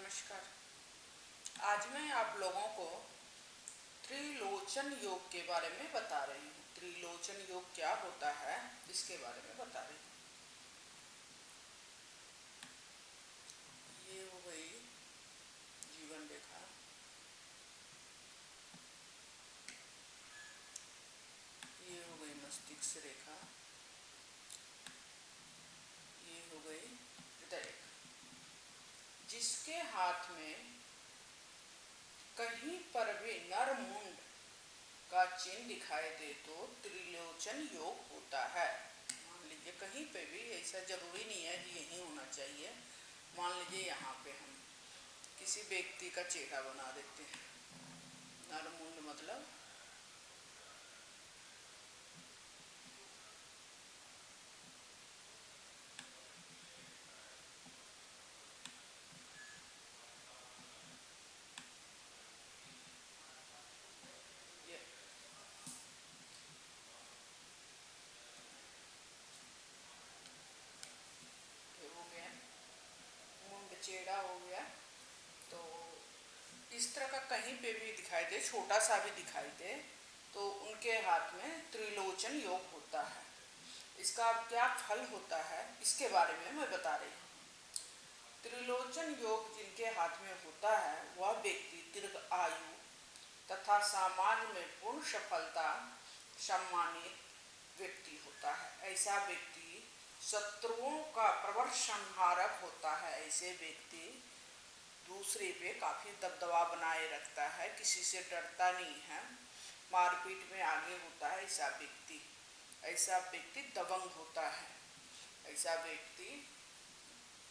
नमस्कार। आज मैं आप लोगों को त्रिलोचन योग के बारे में बता रही हूँ। त्रिलोचन योग क्या होता है इसके बारे में बता रही हूँ। ये हो गई जीवन रेखा, ये हो गई मस्तिष्क रेखा, ये हो गई हृदय रेखा। जिसके हाथ में कहीं पर भी नर मुंड का चिन्ह दिखाई दे तो त्रिलोचन योग होता है। मान लीजिए कहीं पे भी, ऐसा जरूरी नहीं है कि यहीं होना चाहिए। मान लीजिए यहाँ पे हम किसी व्यक्ति का चेहरा बना देते हैं। नरमुंड मतलब ये हो गया, मुंड चेहरा हो गया। तो इस तरह का कहीं पे भी दिखाई दे, छोटा सा भी दिखाई दे, तो उनके हाथ में त्रिलोचन योग होता है। इसका क्या फल होता है इसके बारे में मैं बता रही हूँ। त्रिलोचन योग जिनके हाथ में होता है वह व्यक्ति दीर्घ आयु तथा समाज में पूर्ण सफलता सम्मानित व्यक्ति होता है। ऐसा व्यक्ति शत्रुओं का प्रबल संहारक होता है। ऐसे व्यक्ति दूसरे पे काफी दबदबा बनाए रखता है, किसी से डरता नहीं है, मारपीट में आगे होता है। ऐसा व्यक्ति दबंग होता है। ऐसा व्यक्ति,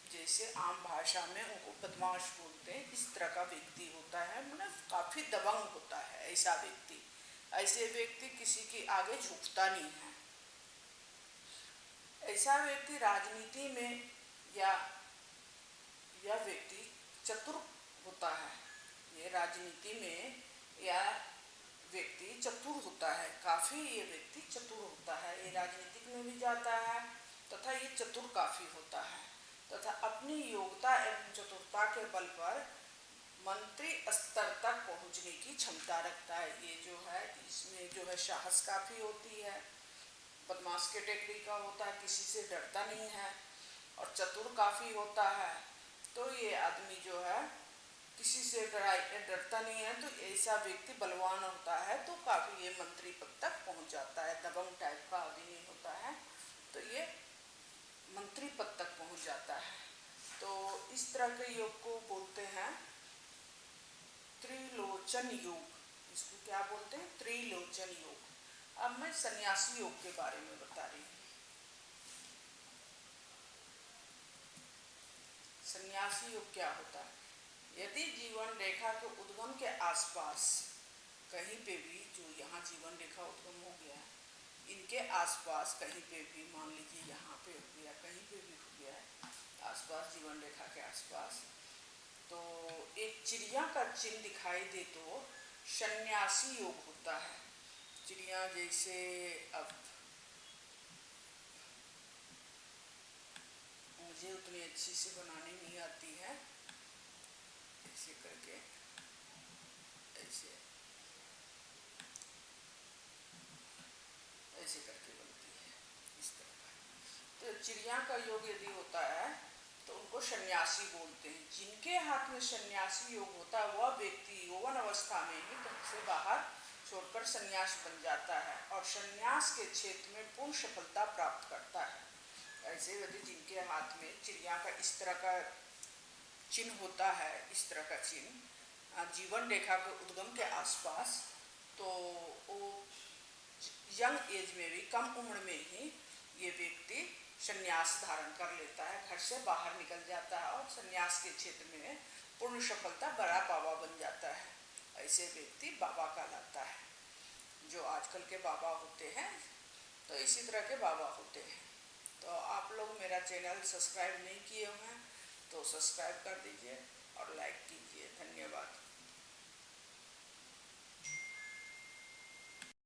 जैसे आम भाषा में उनको बदमाश बोलते हैं, इस तरह का व्यक्ति होता है, मतलब काफी दबंग होता है ऐसा व्यक्ति। ऐसे व्यक्ति किसी के आगे झुकता नहीं है। ऐसा व्यक्ति राजनीति में या यह व्यक्ति चतुर होता है। ये राजनीति में या व्यक्ति चतुर होता है, काफी ये व्यक्ति चतुर होता है। ये राजनीतिक में भी जाता है तथा ये चतुर काफी होता है तथा अपनी योग्यता एवं चतुरता के बल पर मंत्री स्तर तक पहुंचने की क्षमता रखता है। ये जो है, इसमें जो है साहस काफी होती है, बदमाश कैटेगरी का होता है, किसी से डरता नहीं है और चतुर काफी होता है। तो ये आदमी जो है किसी से डरता नहीं है, तो ऐसा व्यक्ति बलवान होता है, तो काफी ये मंत्री पद तक पहुंच जाता है। दबंग टाइप का आदमी होता है तो ये मंत्री पद तक पहुंच जाता है। तो इस तरह के योग को बोलते हैं त्रिलोचन योग। इसको क्या बोलते हैं? त्रिलोचन योग। अब मैं सन्यासी योग के बारे में बता रही हूँ। सन्यासी योग क्या होता है? यदि जीवन रेखा के उद्गम के आसपास कहीं पे भी, जो यहाँ जीवन रेखा उद्गम हो गया, इनके आसपास कहीं पे भी, मान लीजिए यहाँ पे हो गया, कहीं पे भी हो गया है आसपास, जीवन रेखा के आसपास, तो एक चिड़िया का चिन्ह दिखाई दे तो सन्यासी योग होता है। चिड़िया जैसे, अब मुझे उतनी अच्छी से बनानी नहीं आती है, ऐसे करके, ऐसे ऐसे करके बनती है, इस तरह का। तो चिड़िया का योग यदि होता है तो उनको सन्यासी बोलते हैं। जिनके हाथ में सन्यासी योग होता है वह व्यक्ति यौवन अवस्था में ही घर से बाहर छोड़कर सन्यास बन जाता है और सन्यास के क्षेत्र में पूर्ण सफलता प्राप्त करता है। ऐसे यदि जिनके हाथ में चिड़िया का इस तरह का चिन्ह होता है, इस तरह का चिन्ह जीवन रेखा के उद्गम के आसपास, तो वो यंग एज में भी, कम उम्र में ही ये व्यक्ति सन्यास धारण कर लेता है, घर से बाहर निकल जाता है और सन्यास के क्षेत्र में पूर्ण सफलता, बड़ा बाबा बन जाता है। ऐसे व्यक्ति बाबा कहलाता है। जो आजकल के बाबा होते हैं तो इसी तरह के बाबा होते हैं। तो आप लोग मेरा चैनल सब्सक्राइब नहीं किए हैं तो सब्सक्राइब कर दीजिए और लाइक कीजिए। धन्यवाद।